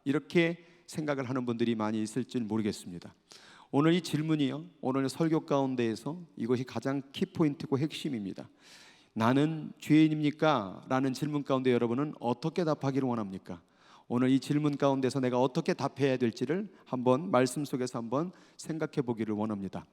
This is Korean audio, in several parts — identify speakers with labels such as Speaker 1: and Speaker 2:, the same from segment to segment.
Speaker 1: 이렇게 생각을 하는 분들이 많이 있을지 모르겠습니다. 오늘 이 질문이요, 오늘 설교 가운데에서 이것이 가장 키포인트고 핵심입니다. 나는 죄인입니까? 라는 질문 가운데 여러분은 어떻게 답하기를 원합니까? 오늘 이 질문 가운데서 내가 어떻게 답해야 될지를 한번 말씀 속에서 한번 생각해 보기를 원합니다.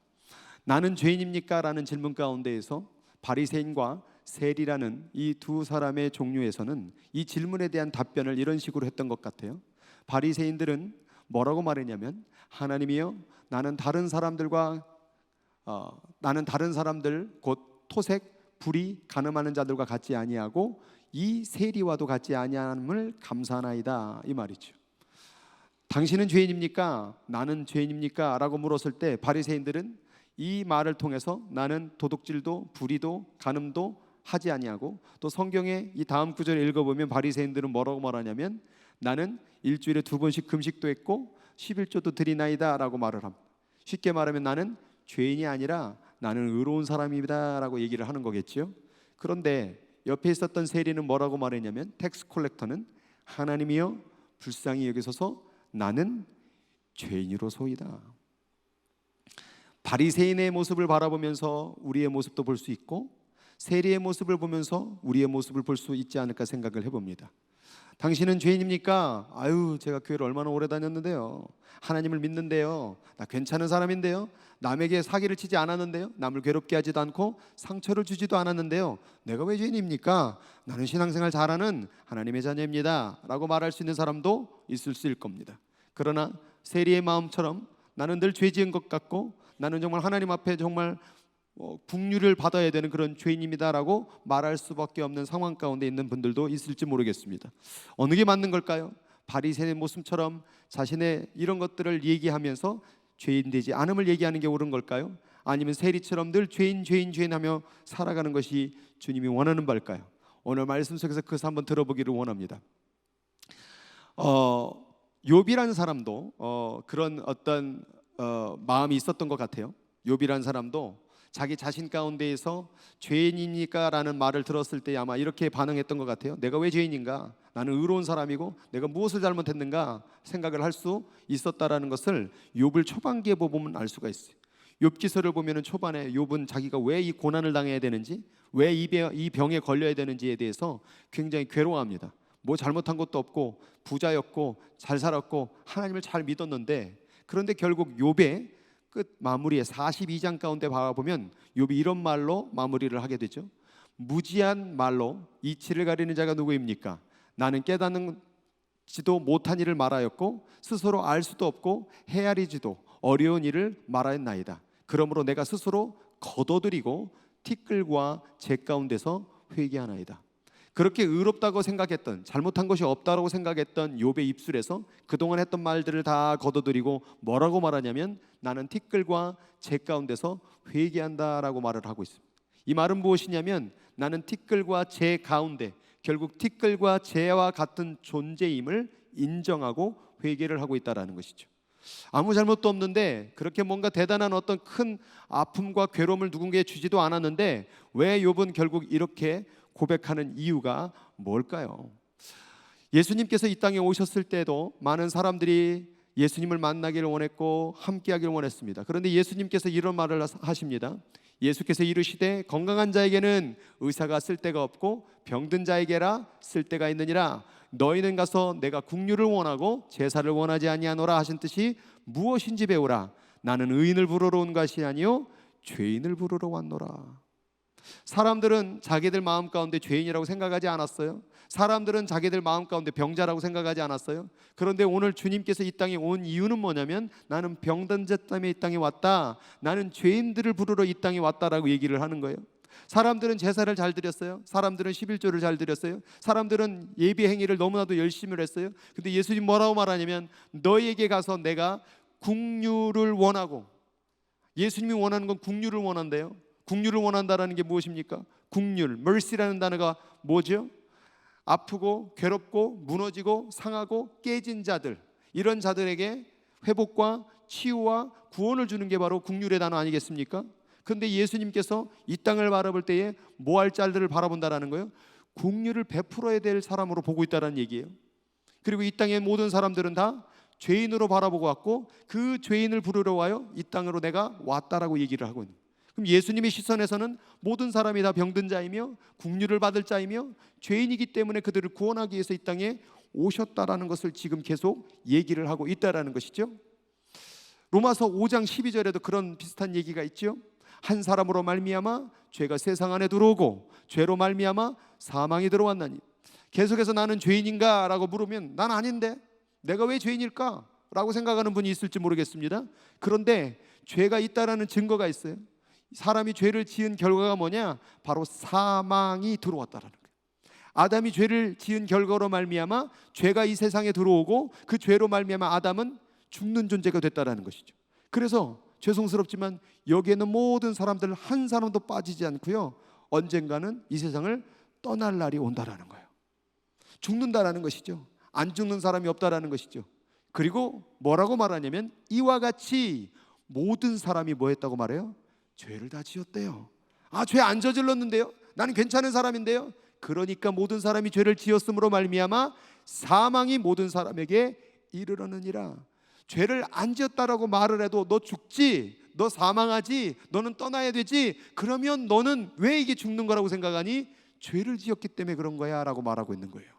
Speaker 1: 나는 죄인입니까? 라는 질문 가운데에서 바리새인과 세리라는 이 두 사람의 종류에서는 이 질문에 대한 답변을 이런 식으로 했던 것 같아요. 바리새인들은 뭐라고 말했냐면, 하나님이여, 나는 다른 사람들 곧 토색, 불의, 가늠하는 자들과 같지 아니하고 이 세리와도 같지 아니함을 감사하나이다, 이 말이죠. 당신은 죄인입니까? 나는 죄인입니까? 라고 물었을 때 바리새인들은 이 말을 통해서 나는 도둑질도 불의도 간음도 하지 아니하고, 또 성경의 이 다음 구절을 읽어보면 바리새인들은 뭐라고 말하냐면, 나는 일주일에 2번씩 금식도 했고 11조도 드리나이다 라고 말을 합니다. 쉽게 말하면 나는 죄인이 아니라 나는 의로운 사람이다 라고 얘기를 하는 거겠죠. 그런데 옆에 있었던 세리는 뭐라고 말했냐면, 텍스 콜렉터는 하나님이여 불쌍히 여기소서 나는 죄인으로소이다. 바리새인의 모습을 바라보면서 우리의 모습도 볼 수 있고, 세리의 모습을 보면서 우리의 모습을 볼 수 있지 않을까 생각을 해봅니다. 당신은 죄인입니까? 아유, 제가 교회를 얼마나 오래 다녔는데요, 하나님을 믿는데요, 나 괜찮은 사람인데요, 남에게 사기를 치지 않았는데요, 남을 괴롭게 하지도 않고 상처를 주지도 않았는데요, 내가 왜 죄인입니까? 나는 신앙생활 잘하는 하나님의 자녀입니다 라고 말할 수 있는 사람도 있을 수일 겁니다. 그러나 세리의 마음처럼 나는 늘 죄 지은 것 같고 나는 정말 하나님 앞에 정말 국류를 받아야 되는 그런 죄인입니다라고 말할 수밖에 없는 상황 가운데 있는 분들도 있을지 모르겠습니다. 어느 게 맞는 걸까요? 바리새인의 모습처럼 자신의 이런 것들을 얘기하면서 죄인 되지 않음을 얘기하는 게 옳은 걸까요? 아니면 세리처럼 늘 죄인 하며 살아가는 것이 주님이 원하는 바일까요? 오늘 말씀 속에서 그것을 한번 들어보기를 원합니다. 욥이라는 사람도 그런 어떤 마음이 있었던 것 같아요. 욥이라는 사람도 자기 자신 가운데에서 죄인입니까? 라는 말을 들었을 때 아마 이렇게 반응했던 것 같아요. 내가 왜 죄인인가? 나는 의로운 사람이고 내가 무엇을 잘못했는가 생각을 할 수 있었다라는 것을 욥을 초반기에 보면 알 수가 있어요. 욥기서를 보면 초반에 욥은 자기가 왜 이 고난을 당해야 되는지, 왜 이 병에 걸려야 되는지에 대해서 굉장히 괴로워합니다. 뭐 잘못한 것도 없고 부자였고 잘 살았고 하나님을 잘 믿었는데, 그런데 결국 욥의 끝 마무리에 42장 가운데 바라보면 욥이 이런 말로 마무리를 하게 되죠. 무지한 말로 이치를 가리는 자가 누구입니까? 나는 깨닫는지도 못한 일을 말하였고 스스로 알 수도 없고 헤아리지도 어려운 일을 말하였나이다. 그러므로 내가 스스로 거둬들이고 티끌과 재 가운데서 회개하나이다. 그렇게 의롭다고 생각했던, 잘못한 것이 없다고 생각했던 욥의 입술에서 그동안 했던 말들을 다 걷어들이고 뭐라고 말하냐면, 나는 티끌과 재 가운데서 회개한다라고 말을 하고 있습니다. 이 말은 무엇이냐면, 나는 티끌과 재 가운데, 결국 티끌과 재와 같은 존재임을 인정하고 회개를 하고 있다라는 것이죠. 아무 잘못도 없는데, 그렇게 뭔가 대단한 어떤 큰 아픔과 괴로움을 누군가에 주지도 않았는데 왜 욥은 결국 이렇게 고백하는 이유가 뭘까요? 예수님께서 이 땅에 오셨을 때도 많은 사람들이 예수님을 만나기를 원했고 함께하기를 원했습니다. 그런데 예수님께서 이런 말을 하십니다. 예수께서 이르시되 건강한 자에게는 의사가 쓸데가 없고 병든 자에게라 쓸데가 있느니라. 너희는 가서 내가 국류를 원하고 제사를 원하지 아니하노라 하신 뜻이 무엇인지 배우라. 나는 의인을 부르러 온 것이 아니요 죄인을 부르러 왔노라. 사람들은 자기들 마음 가운데 죄인이라고 생각하지 않았어요. 사람들은 자기들 마음 가운데 병자라고 생각하지 않았어요. 그런데 오늘 주님께서 이 땅에 온 이유는 뭐냐면, 나는 병든 자 때문에 이 땅에 왔다, 나는 죄인들을 부르러 이 땅에 왔다라고 얘기를 하는 거예요. 사람들은 제사를 잘 드렸어요. 사람들은 11조를 잘 드렸어요. 사람들은 예배 행위를 너무나도 열심히 했어요. 근데 예수님 뭐라고 말하냐면, 너희에게 가서 내가 국류를 원하고, 예수님이 원하는 건 국류를 원한대요. 국류를 원한다라는 게 무엇입니까? 국률, mercy라는 단어가 뭐죠? 아프고 괴롭고 무너지고 상하고 깨진 자들, 이런 자들에게 회복과 치유와 구원을 주는 게 바로 국률의 단어 아니겠습니까? 그런데 예수님께서 이 땅을 바라볼 때에 뭐 할 자들을 바라본다라는 거예요? 국률을 베풀어야 될 사람으로 보고 있다는 얘기예요. 그리고 이 땅의 모든 사람들은 다 죄인으로 바라보고 왔고 그 죄인을 부르러 와요 이 땅으로 내가 왔다라고 얘기를 하고 있는. 그럼 예수님의 시선에서는 모든 사람이 다 병든 자이며 국류를 받을 자이며 죄인이기 때문에 그들을 구원하기 위해서 이 땅에 오셨다라는 것을 지금 계속 얘기를 하고 있다라는 것이죠. 로마서 5장 12절에도 그런 비슷한 얘기가 있죠. 한 사람으로 말미암아 죄가 세상 안에 들어오고 죄로 말미암아 사망이 들어왔나니. 계속해서 나는 죄인인가? 라고 물으면 난 아닌데 내가 왜 죄인일까? 라고 생각하는 분이 있을지 모르겠습니다. 그런데 죄가 있다라는 증거가 있어요. 사람이 죄를 지은 결과가 뭐냐? 바로 사망이 들어왔다라는 거예요. 아담이 죄를 지은 결과로 말미암아 죄가 이 세상에 들어오고 그 죄로 말미암아 아담은 죽는 존재가 됐다라는 것이죠. 그래서 죄송스럽지만 여기에는 모든 사람들 한 사람도 빠지지 않고요, 언젠가는 이 세상을 떠날 날이 온다라는 거예요. 죽는다라는 것이죠. 안 죽는 사람이 없다라는 것이죠. 그리고 뭐라고 말하냐면 이와 같이 모든 사람이 뭐 했다고 말해요? 죄를 다 지었대요. 아, 죄 안 저질렀는데요? 나는 괜찮은 사람인데요? 그러니까 모든 사람이 죄를 지었으므로 말미암아 사망이 모든 사람에게 이르러느니라. 죄를 안 지었다라고 말을 해도 너 죽지, 너 사망하지, 너는 떠나야 되지, 그러면 너는 왜 이게 죽는 거라고 생각하니? 죄를 지었기 때문에 그런 거야 라고 말하고 있는 거예요.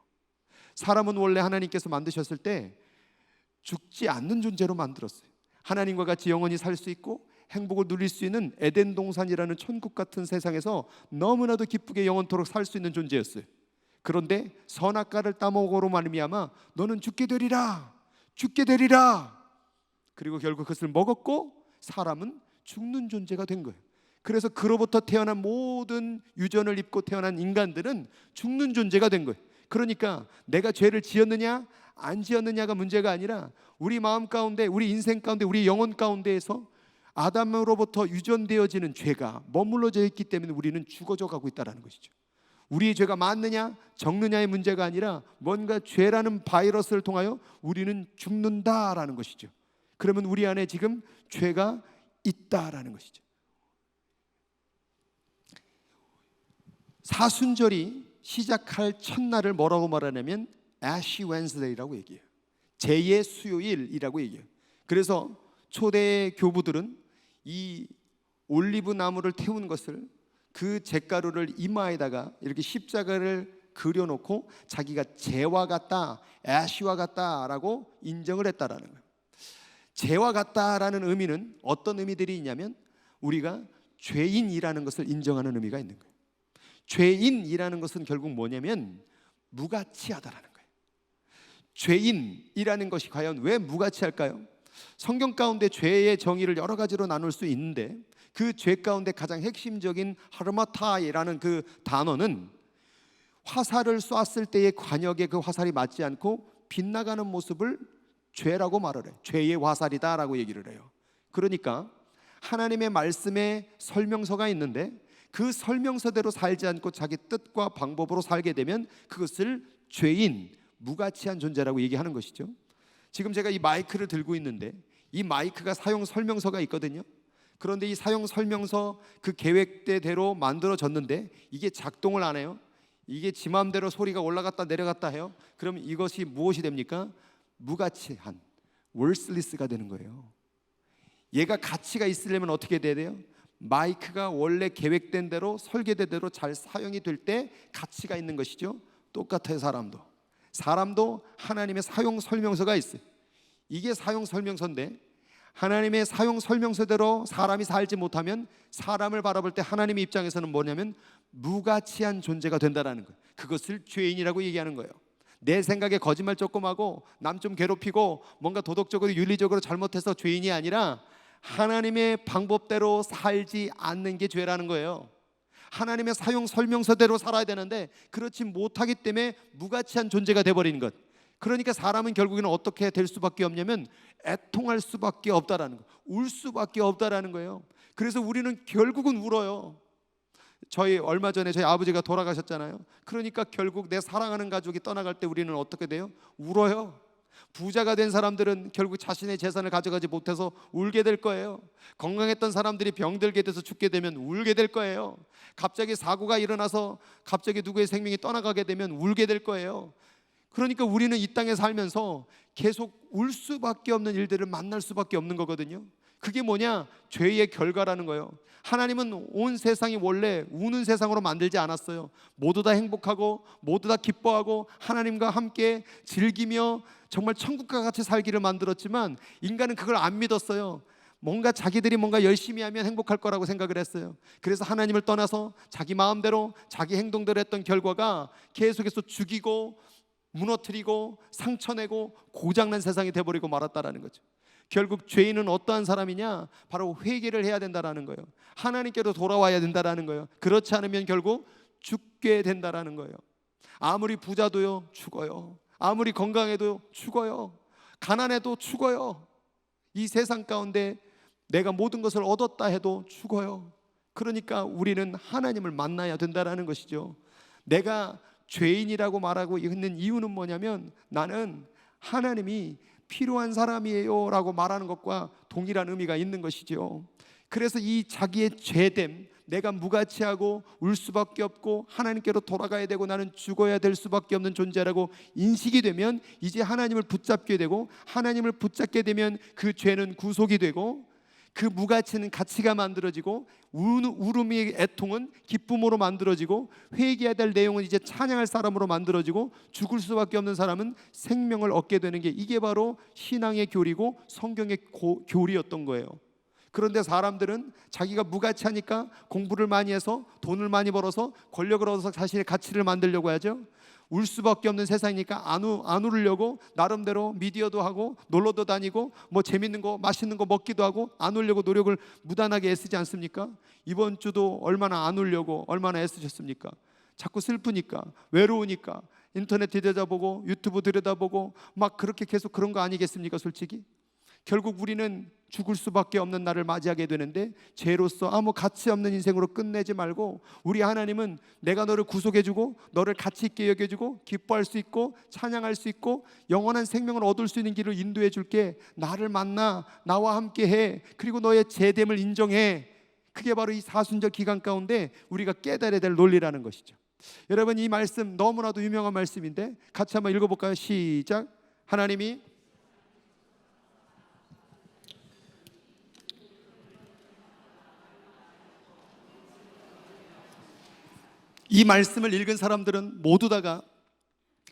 Speaker 1: 사람은 원래 하나님께서 만드셨을 때 죽지 않는 존재로 만들었어요. 하나님과 같이 영원히 살 수 있고 행복을 누릴 수 있는 에덴 동산이라는 천국 같은 세상에서 너무나도 기쁘게 영원토록 살 수 있는 존재였어요. 그런데 선악과를 따먹으로 말미암아 너는 죽게 되리라, 죽게 되리라. 그리고 결국 그것을 먹었고 사람은 죽는 존재가 된 거예요. 그래서 그로부터 태어난 모든 유전을 입고 태어난 인간들은 죽는 존재가 된 거예요. 그러니까 내가 죄를 지었느냐 안 지었느냐가 문제가 아니라 우리 마음 가운데, 우리 인생 가운데, 우리 영혼 가운데에서 아담으로부터 유전되어지는 죄가 머물러져 있기 때문에 우리는 죽어져 가고 있다는 것이죠. 우리의 죄가 많느냐 적느냐의 문제가 아니라 뭔가 죄라는 바이러스를 통하여 우리는 죽는다라는 것이죠. 그러면 우리 안에 지금 죄가 있다라는 것이죠. 사순절이 시작할 첫날을 뭐라고 말하냐면 Ash Wednesday라고 얘기해요. 제2의 수요일이라고 얘기해요. 그래서 초대 교부들은 이 올리브 나무를 태운 것을, 그 잿가루를 이마에다가 이렇게 십자가를 그려놓고 자기가 재와 같다, 애쉬와 같다라고 인정을 했다라는 거예요. 재와 같다라는 의미는 어떤 의미들이 있냐면 우리가 죄인이라는 것을 인정하는 의미가 있는 거예요. 죄인이라는 것은 결국 뭐냐면 무가치하다라는 거예요. 죄인이라는 것이 과연 왜 무가치할까요? 성경 가운데 죄의 정의를 여러 가지로 나눌 수 있는데 그 죄 가운데 가장 핵심적인 하르마타이라는 그 단어는 화살을 쐈을 때의 관역에 그 화살이 맞지 않고 빗나가는 모습을 죄라고 말을 해요. 죄의 화살이다 라고 얘기를 해요. 그러니까 하나님의 말씀에 설명서가 있는데 그 설명서대로 살지 않고 자기 뜻과 방법으로 살게 되면 그것을 죄인, 무가치한 존재라고 얘기하는 것이죠. 지금 제가 이 마이크를 들고 있는데 이 마이크가 사용 설명서가 있거든요. 그런데 이 사용 설명서 그 계획대로 만들어졌는데 이게 작동을 안 해요. 이게 지 맘대로 소리가 올라갔다 내려갔다 해요. 그럼 이것이 무엇이 됩니까? 무가치한, worthless가 되는 거예요. 얘가 가치가 있으려면 어떻게 돼야 돼요? 마이크가 원래 계획된 대로 설계된 대로 잘 사용이 될 때 가치가 있는 것이죠. 똑같아요. 사람도 하나님의 사용 설명서가 있어요. 이게 사용 설명서인데 하나님의 사용 설명서대로 사람이 살지 못하면 사람을 바라볼 때 하나님의 입장에서는 뭐냐면 무가치한 존재가 된다라는 거예요. 그것을 죄인이라고 얘기하는 거예요. 내 생각에 거짓말 조금 하고 남 좀 괴롭히고 뭔가 도덕적으로 윤리적으로 잘못해서 죄인이 아니라 하나님의 방법대로 살지 않는 게 죄라는 거예요. 하나님의 사용 설명서대로 살아야 되는데 그렇지 못하기 때문에 무가치한 존재가 돼버리는 것. 그러니까 사람은 결국에는 어떻게 될 수밖에 없냐면 애통할 수밖에 없다라는 거, 울 수밖에 없다라는 거예요. 그래서 우리는 결국은 울어요. 얼마 전에 저희 아버지가 돌아가셨잖아요. 그러니까 결국 내 사랑하는 가족이 떠나갈 때 우리는 어떻게 돼요? 울어요. 부자가 된 사람들은 결국 자신의 재산을 가져가지 못해서 울게 될 거예요. 건강했던 사람들이 병들게 돼서 죽게 되면 울게 될 거예요. 갑자기 사고가 일어나서 갑자기 누구의 생명이 떠나가게 되면 울게 될 거예요. 그러니까 우리는 이 땅에 살면서 계속 울 수밖에 없는 일들을 만날 수밖에 없는 거거든요. 그게 뭐냐? 죄의 결과라는 거예요. 하나님은 온 세상이 원래 우는 세상으로 만들지 않았어요. 모두 다 행복하고 모두 다 기뻐하고 하나님과 함께 즐기며 정말 천국과 같이 살기를 만들었지만 인간은 그걸 안 믿었어요. 뭔가 자기들이 뭔가 열심히 하면 행복할 거라고 생각을 했어요. 그래서 하나님을 떠나서 자기 마음대로 자기 행동대로 했던 결과가 계속해서 죽이고 무너뜨리고 상처내고 고장난 세상이 돼버리고 말았다라는 거죠. 결국 죄인은 어떠한 사람이냐? 바로 회개를 해야 된다라는 거예요. 하나님께로 돌아와야 된다라는 거예요. 그렇지 않으면 결국 죽게 된다라는 거예요. 아무리 부자도요 죽어요. 아무리 건강해도 죽어요. 가난해도 죽어요. 이 세상 가운데 내가 모든 것을 얻었다 해도 죽어요. 그러니까 우리는 하나님을 만나야 된다라는 것이죠. 내가 죄인이라고 말하고 있는 이유는 뭐냐면 나는 하나님이 필요한 사람이에요 라고 말하는 것과 동일한 의미가 있는 것이죠. 그래서 이 자기의 죄됨, 내가 무가치하고 울 수밖에 없고 하나님께로 돌아가야 되고 나는 죽어야 될 수밖에 없는 존재라고 인식이 되면 이제 하나님을 붙잡게 되고, 하나님을 붙잡게 되면 그 죄는 구속이 되고 그 무가치는 가치가 만들어지고 울음의 애통은 기쁨으로 만들어지고 회개해야 될 내용은 이제 찬양할 사람으로 만들어지고 죽을 수밖에 없는 사람은 생명을 얻게 되는 게, 이게 바로 신앙의 교리고 성경의 교리였던 거예요. 그런데 사람들은 자기가 무가치하니까 공부를 많이 해서 돈을 많이 벌어서 권력을 얻어서 자신의 가치를 만들려고 하죠. 울 수밖에 없는 세상이니까 안 울려고 나름대로 미디어도 하고 놀러도 다니고 뭐 재밌는 거 맛있는 거 먹기도 하고 안 울려고 노력을 무단하게 애쓰지 않습니까? 이번 주도 얼마나 안 울려고 얼마나 애쓰셨습니까? 자꾸 슬프니까, 외로우니까 인터넷 들여다보고 유튜브 들여다보고 막 그렇게 계속 그런 거 아니겠습니까? 솔직히 결국 우리는 죽을 수밖에 없는 날을 맞이하게 되는데, 죄로서 아무 가치 없는 인생으로 끝내지 말고 우리 하나님은 내가 너를 구속해주고 너를 가치 있게 여겨주고 기뻐할 수 있고 찬양할 수 있고 영원한 생명을 얻을 수 있는 길을 인도해 줄게. 나를 만나, 나와 함께해, 그리고 너의 죄됨을 인정해. 그게 바로 이 사순절 기간 가운데 우리가 깨달아야 될 논리라는 것이죠. 여러분, 이 말씀 너무나도 유명한 말씀인데 같이 한번 읽어볼까요? 시작. 하나님이 이 말씀을 읽은 사람들은 모두 다가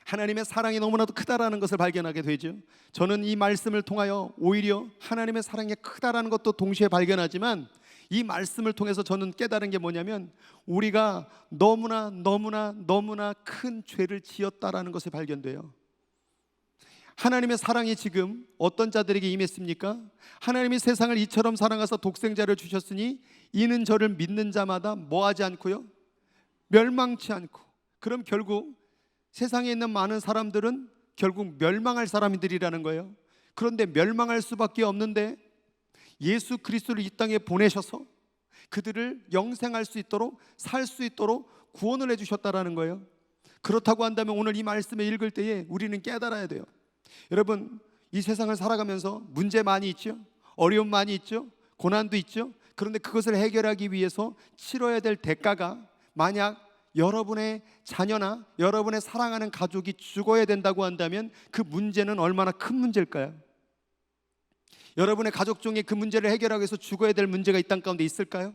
Speaker 1: 하나님의 사랑이 너무나도 크다라는 것을 발견하게 되죠. 저는 이 말씀을 통하여 오히려 하나님의 사랑이 크다라는 것도 동시에 발견하지만, 이 말씀을 통해서 저는 깨달은 게 뭐냐면 우리가 너무나 큰 죄를 지었다라는 것이 발견돼요. 하나님의 사랑이 지금 어떤 자들에게 임했습니까? 하나님이 세상을 이처럼 사랑하사 독생자를 주셨으니 이는 저를 믿는 자마다 뭐하지 않고요? 멸망치 않고. 그럼 결국 세상에 있는 많은 사람들은 결국 멸망할 사람들이라는 거예요. 그런데 멸망할 수밖에 없는데 예수 그리스도를 이 땅에 보내셔서 그들을 영생할 수 있도록, 살 수 있도록 구원을 해주셨다라는 거예요. 그렇다고 한다면 오늘 이 말씀을 읽을 때에 우리는 깨달아야 돼요. 여러분, 이 세상을 살아가면서 문제 많이 있죠. 어려움 많이 있죠. 고난도 있죠. 그런데 그것을 해결하기 위해서 치러야 될 대가가, 만약 여러분의 자녀나 여러분의 사랑하는 가족이 죽어야 된다고 한다면 그 문제는 얼마나 큰 문제일까요? 여러분의 가족 중에 그 문제를 해결하기 위해서 죽어야 될 문제가 이 땅 가운데 있을까요?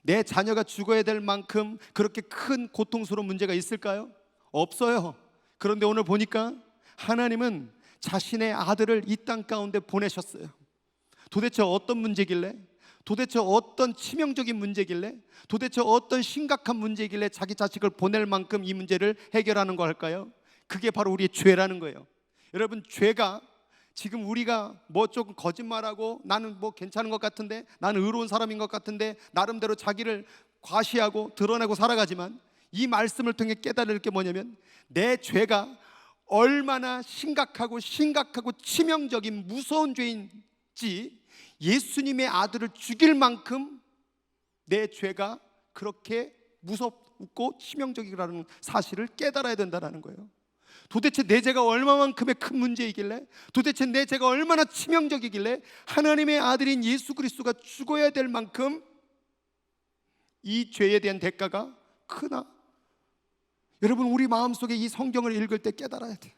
Speaker 1: 내 자녀가 죽어야 될 만큼 그렇게 큰 고통스러운 문제가 있을까요? 없어요. 그런데 오늘 보니까 하나님은 자신의 아들을 이 땅 가운데 보내셨어요. 도대체 어떤 문제길래, 도대체 어떤 치명적인 문제길래, 도대체 어떤 심각한 문제길래 자기 자식을 보낼 만큼 이 문제를 해결하는 거 할까요? 그게 바로 우리의 죄라는 거예요. 여러분, 죄가 지금 우리가 뭐 조금 거짓말하고 나는 뭐 괜찮은 것 같은데, 나는 의로운 사람인 것 같은데 나름대로 자기를 과시하고 드러내고 살아가지만, 이 말씀을 통해 깨달을 게 뭐냐면 내 죄가 얼마나 심각하고 치명적인 무서운 죄인지, 예수님의 아들을 죽일 만큼 내 죄가 그렇게 무섭고 치명적이라는 사실을 깨달아야 된다는 거예요. 도대체 내 죄가 얼마만큼의 큰 문제이길래, 도대체 내 죄가 얼마나 치명적이길래 하나님의 아들인 예수 그리스도가 죽어야 될 만큼 이 죄에 대한 대가가 크나? 여러분, 우리 마음속에 이 성경을 읽을 때 깨달아야 돼요.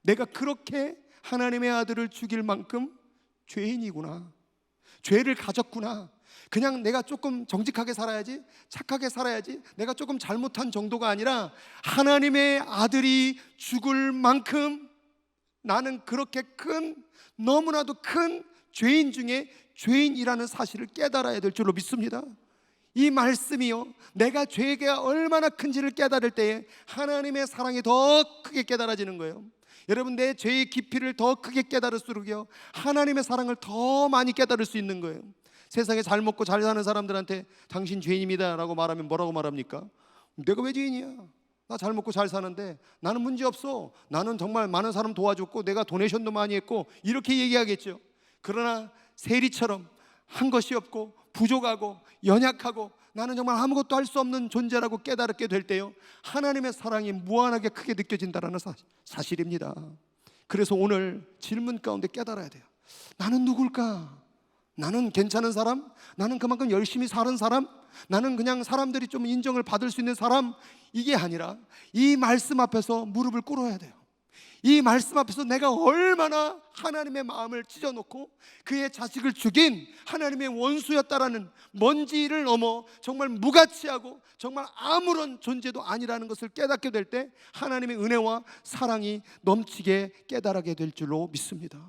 Speaker 1: 내가 그렇게 하나님의 아들을 죽일 만큼 죄인이구나, 죄를 가졌구나. 그냥 내가 조금 정직하게 살아야지, 착하게 살아야지, 내가 조금 잘못한 정도가 아니라 하나님의 아들이 죽을 만큼 나는 그렇게 큰, 너무나도 큰 죄인 중에 죄인이라는 사실을 깨달아야 될 줄로 믿습니다. 이 말씀이요, 내가 죄가 얼마나 큰지를 깨달을 때에 하나님의 사랑이 더 크게 깨달아지는 거예요. 여러분, 내 죄의 깊이를 더 크게 깨달을수록요, 하나님의 사랑을 더 많이 깨달을 수 있는 거예요. 세상에 잘 먹고 잘 사는 사람들한테 당신 죄인입니다 라고 말하면 뭐라고 말합니까? 내가 왜 죄인이야? 나 잘 먹고 잘 사는데, 나는 문제 없어, 나는 정말 많은 사람 도와줬고 내가 도네이션도 많이 했고, 이렇게 얘기하겠죠. 그러나 세리처럼 한 것이 없고 부족하고 연약하고 나는 정말 아무것도 할 수 없는 존재라고 깨달게 될 때요, 하나님의 사랑이 무한하게 크게 느껴진다는 사실입니다. 그래서 오늘 질문 가운데 깨달아야 돼요. 나는 누굴까? 나는 괜찮은 사람? 나는 그만큼 열심히 사는 사람? 나는 그냥 사람들이 좀 인정을 받을 수 있는 사람? 이게 아니라 이 말씀 앞에서 무릎을 꿇어야 돼요. 이 말씀 앞에서 내가 얼마나 하나님의 마음을 찢어놓고 그의 자식을 죽인 하나님의 원수였다라는 먼지를 넘어 정말 무가치하고 정말 아무런 존재도 아니라는 것을 깨닫게 될 때 하나님의 은혜와 사랑이 넘치게 깨달게 될 줄로 믿습니다.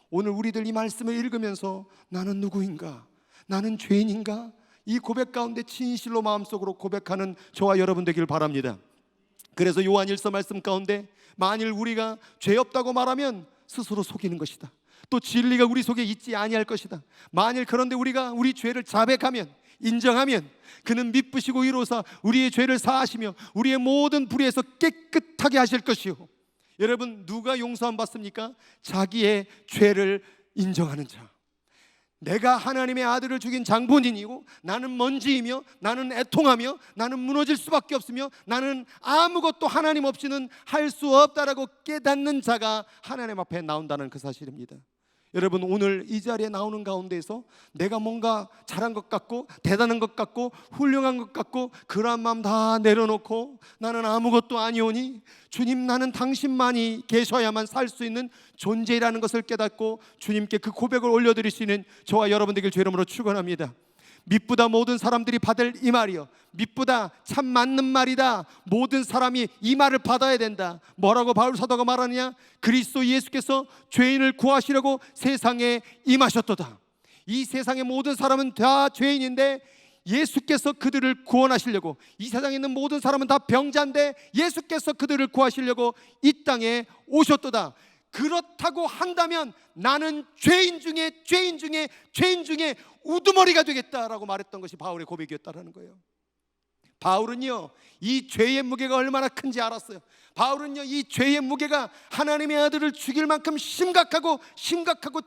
Speaker 1: 오늘 우리들 이 말씀을 읽으면서 나는 누구인가? 나는 죄인인가? 이 고백 가운데 진실로 마음속으로 고백하는 저와 여러분 되길 바랍니다. 그래서 요한일서 말씀 가운데 만일 우리가 죄 없다고 말하면 스스로 속이는 것이다. 또 진리가 우리 속에 있지 아니할 것이다. 만일 그런데 우리가 우리 죄를 자백하면, 인정하면 그는 미쁘시고 의로사 우리의 죄를 사하시며 우리의 모든 불의에서 깨끗하게 하실 것이요. 여러분, 누가 용서함 받습니까? 자기의 죄를 인정하는 자. 내가 하나님의 아들을 죽인 장본인이고 나는 먼지이며 나는 애통하며 나는 무너질 수밖에 없으며 나는 아무것도 하나님 없이는 할 수 없다라고 깨닫는 자가 하나님 앞에 나온다는 그 사실입니다. 여러분, 오늘 이 자리에 나오는 가운데에서 내가 뭔가 잘한 것 같고 대단한 것 같고 훌륭한 것 같고 그러한 마음 다 내려놓고 나는 아무것도 아니오니 주님, 나는 당신만이 계셔야만 살 수 있는 존재라는 것을 깨닫고 주님께 그 고백을 올려드릴 수 있는 저와 여러분 되길 주 이름으로 축원합니다. 미쁘다 모든 사람들이 받을 이 말이요, 미쁘다 참 맞는 말이다, 모든 사람이 이 말을 받아야 된다. 뭐라고 바울 사도가 말하느냐? 그리스도 예수께서 죄인을 구하시려고 세상에 임하셨도다. 이 세상의 모든 사람은 다 죄인인데 예수께서 그들을 구원하시려고, 이 세상에 있는 모든 사람은 다 병자인데 예수께서 그들을 구하시려고 이 땅에 오셨도다. 그렇다고 한다면 나는 죄인 중에 죄인 중에 죄인 중에 우두머리가 되겠다라고 말했던 것이 바울의 고백이었다라는 거예요. 바울은요, 이 죄의 무게가 얼마나 큰지 알았어요. 바울은요, 이 죄의 무게가 하나님의 아들을 죽일 만큼 심각하고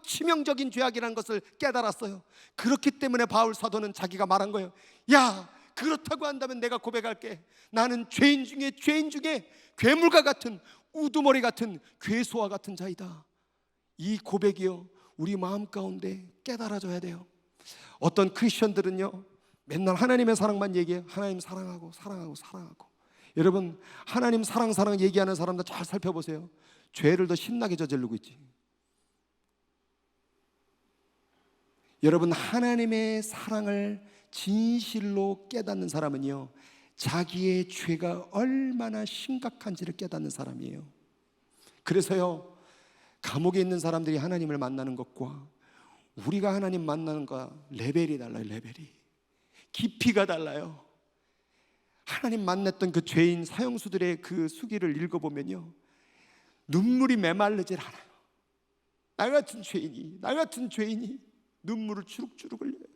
Speaker 1: 치명적인 죄악이라는 것을 깨달았어요. 그렇기 때문에 바울 사도는 자기가 말한 거예요. 야, 그렇다고 한다면 내가 고백할게. 나는 죄인 중에 괴물과 같은, 우두머리 같은, 괴수와 같은 자이다. 이 고백이요, 우리 마음 가운데 깨달아져야 돼요. 어떤 크리스천들은요, 맨날 하나님의 사랑만 얘기해요. 하나님 사랑하고 사랑하고 사랑하고. 여러분, 하나님 사랑 얘기하는 사람들 잘 살펴보세요. 죄를 더 신나게 저지르고 있지. 여러분, 하나님의 사랑을 진실로 깨닫는 사람은요, 자기의 죄가 얼마나 심각한지를 깨닫는 사람이에요. 그래서요, 감옥에 있는 사람들이 하나님을 만나는 것과 우리가 하나님 만나는 것과 레벨이 달라요. 레벨이, 깊이가 달라요. 하나님 만났던 그 죄인 사형수들의 그 수기를 읽어보면요, 눈물이 메말르질 않아요. 나 같은 죄인이 눈물을 주룩주룩 흘려요.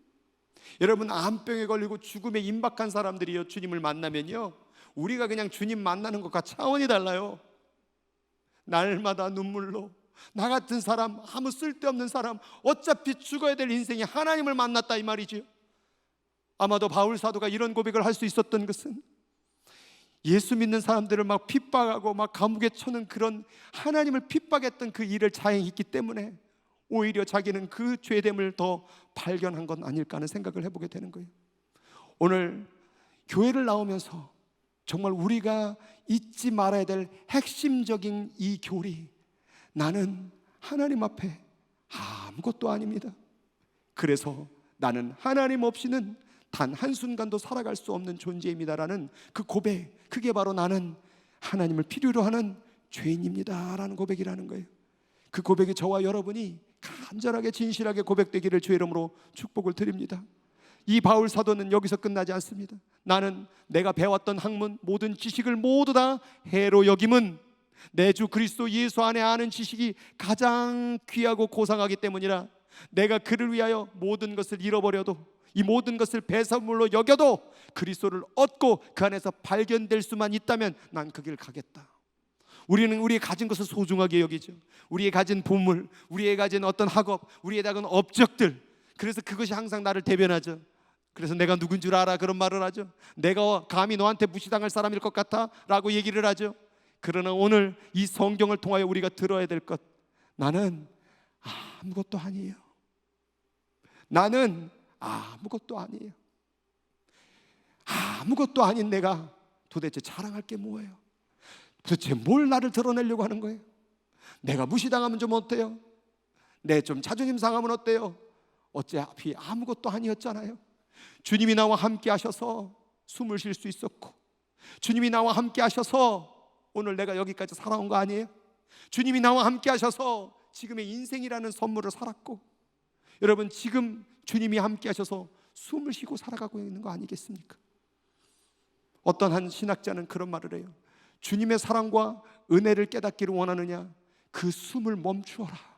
Speaker 1: 여러분, 암병에 걸리고 죽음에 임박한 사람들이요, 주님을 만나면요, 우리가 그냥 주님 만나는 것과 차원이 달라요. 날마다 눈물로 나 같은 사람, 아무 쓸데없는 사람, 어차피 죽어야 될 인생이 하나님을 만났다 이 말이죠. 아마도 바울 사도가 이런 고백을 할 수 있었던 것은 예수 믿는 사람들을 막 핍박하고 막 감옥에 쳐는 그런 하나님을 핍박했던 그 일을 자행했기 때문에 오히려 자기는 그 죄됨을 더 발견한 건 아닐까 하는 생각을 해보게 되는 거예요. 오늘 교회를 나오면서 정말 우리가 잊지 말아야 될 핵심적인 이 교리, 나는 하나님 앞에 아무것도 아닙니다. 그래서 나는 하나님 없이는 단 한순간도 살아갈 수 없는 존재입니다라는 그 고백, 그게 바로 나는 하나님을 필요로 하는 죄인입니다 라는 고백이라는 거예요. 그 고백이 저와 여러분이 간절하게 진실하게 고백되기를 주의 이름으로 축복을 드립니다. 이 바울 사도는 여기서 끝나지 않습니다. 나는 내가 배웠던 학문 모든 지식을 모두 다 해로 여김은 내 주 그리스도 예수 안에 아는 지식이 가장 귀하고 고상하기 때문이라 내가 그를 위하여 모든 것을 잃어버려도 이 모든 것을 배설물로 여겨도 그리스도를 얻고 그 안에서 발견될 수만 있다면 난 그 길 가겠다. 우리는 우리의 가진 것을 소중하게 여기죠. 우리의 가진 보물, 우리의 가진 어떤 학업, 우리의 작은 업적들, 그래서 그것이 항상 나를 대변하죠. 그래서 내가 누군 줄 알아? 그런 말을 하죠. 내가 감히 너한테 무시당할 사람일 것 같아? 라고 얘기를 하죠. 그러나 오늘 이 성경을 통하여 우리가 들어야 될 것, 나는 아무것도 아니에요. 나는 아무것도 아니에요. 아무것도 아닌 내가 도대체 자랑할 게 뭐예요? 도대체 뭘 나를 드러내려고 하는 거예요? 내가 무시당하면 좀 어때요? 내 좀 자존심 상하면 어때요? 어차피 아무것도 아니었잖아요. 주님이 나와 함께 하셔서 숨을 쉴 수 있었고, 주님이 나와 함께 하셔서 오늘 내가 여기까지 살아온 거 아니에요? 주님이 나와 함께 하셔서 지금의 인생이라는 선물을 살았고, 여러분 지금 주님이 함께 하셔서 숨을 쉬고 살아가고 있는 거 아니겠습니까? 어떤 한 신학자는 그런 말을 해요. 주님의 사랑과 은혜를 깨닫기를 원하느냐? 그 숨을 멈추어라.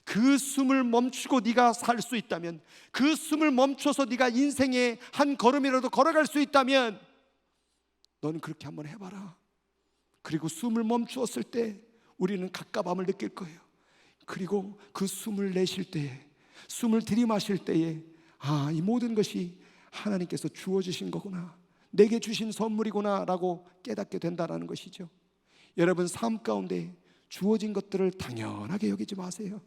Speaker 1: 그 숨을 멈추고 네가 살 수 있다면, 그 숨을 멈춰서 네가 인생의 한 걸음이라도 걸어갈 수 있다면 너는 그렇게 한번 해봐라. 그리고 숨을 멈추었을 때 우리는 갑갑함을 느낄 거예요. 그리고 그 숨을 내쉴 때에, 숨을 들이마실 때에 이 모든 것이 하나님께서 주어주신 거구나, 내게 주신 선물이구나 라고 깨닫게 된다는 것이죠. 여러분 삶 가운데 주어진 것들을 당연하게 여기지 마세요.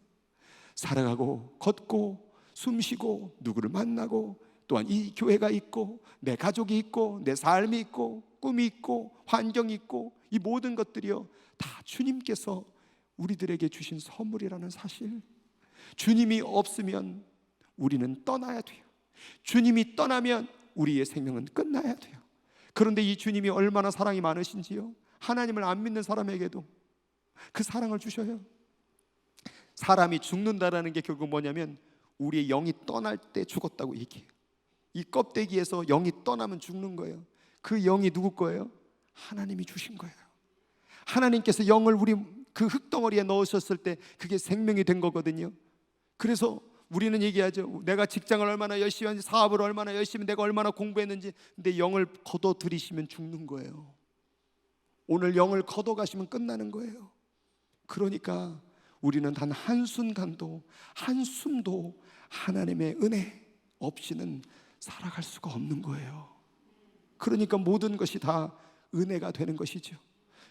Speaker 1: 살아가고 걷고 숨쉬고 누구를 만나고 또한 이 교회가 있고 내 가족이 있고 내 삶이 있고 꿈이 있고 환경이 있고 이 모든 것들이요 다 주님께서 우리들에게 주신 선물이라는 사실, 주님이 없으면 우리는 떠나야 돼요. 주님이 떠나면 우리의 생명은 끝나야 돼요. 그런데 이 주님이 얼마나 사랑이 많으신지요, 하나님을 안 믿는 사람에게도 그 사랑을 주셔요. 사람이 죽는다라는 게 결국 뭐냐면 우리의 영이 떠날 때 죽었다고 얘기해요. 이 껍데기에서 영이 떠나면 죽는 거예요. 그 영이 누구 거예요? 하나님이 주신 거예요. 하나님께서 영을 우리 그 흙덩어리에 넣으셨을 때 그게 생명이 된 거거든요. 그래서 우리는 얘기하죠. 내가 직장을 얼마나 열심히 하는지, 사업을 얼마나 열심히, 내가 얼마나 공부했는지. 근데 영을 거둬 들이시면 죽는 거예요. 오늘 영을 거둬 가시면 끝나는 거예요. 그러니까 우리는 단 한순간도 한숨도 하나님의 은혜 없이는 살아갈 수가 없는 거예요. 그러니까 모든 것이 다 은혜가 되는 것이죠.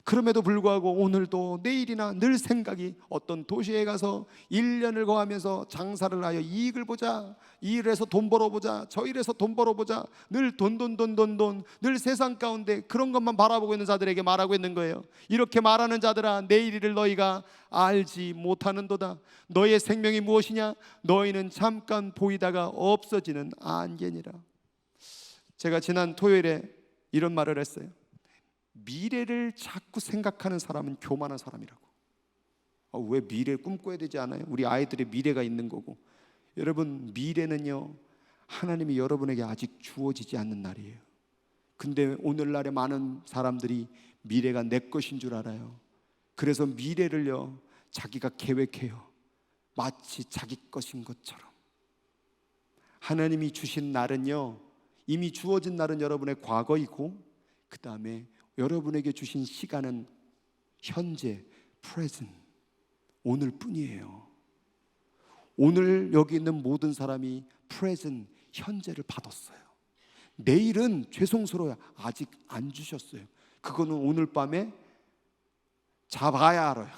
Speaker 1: 그럼에도 불구하고 오늘도 내일이나 늘 생각이 어떤 도시에 가서 1년을 거하면서 장사를 하여 이익을 보자, 이 일에서 돈 벌어보자, 저 일에서 돈 벌어보자, 늘 돈, 늘 세상 가운데 그런 것만 바라보고 있는 자들에게 말하고 있는 거예요. 이렇게 말하는 자들아, 내일 일을 너희가 알지 못하는도다. 너희의 생명이 무엇이냐? 너희는 잠깐 보이다가 없어지는 안개니라. 제가 지난 토요일에 이런 말을 했어요. 미래를 자꾸 생각하는 사람은 교만한 사람이라고. 왜 미래를 꿈꿔야 되지 않아요? 우리 아이들의 미래가 있는 거고. 여러분, 미래는요 하나님이 여러분에게 아직 주어지지 않는 날이에요. 근데 오늘날에 많은 사람들이 미래가 내 것인 줄 알아요. 그래서 미래를요 자기가 계획해요. 마치 자기 것인 것처럼. 하나님이 주신 날은요, 이미 주어진 날은 여러분의 과거이고, 그 다음에 여러분에게 주신 시간은 현재, present, 오늘뿐이에요. 오늘 여기 있는 모든 사람이 present, 현재를 받았어요. 내일은 죄송스러워요. 아직 안 주셨어요. 그거는 오늘 밤에 잡아야 알아요.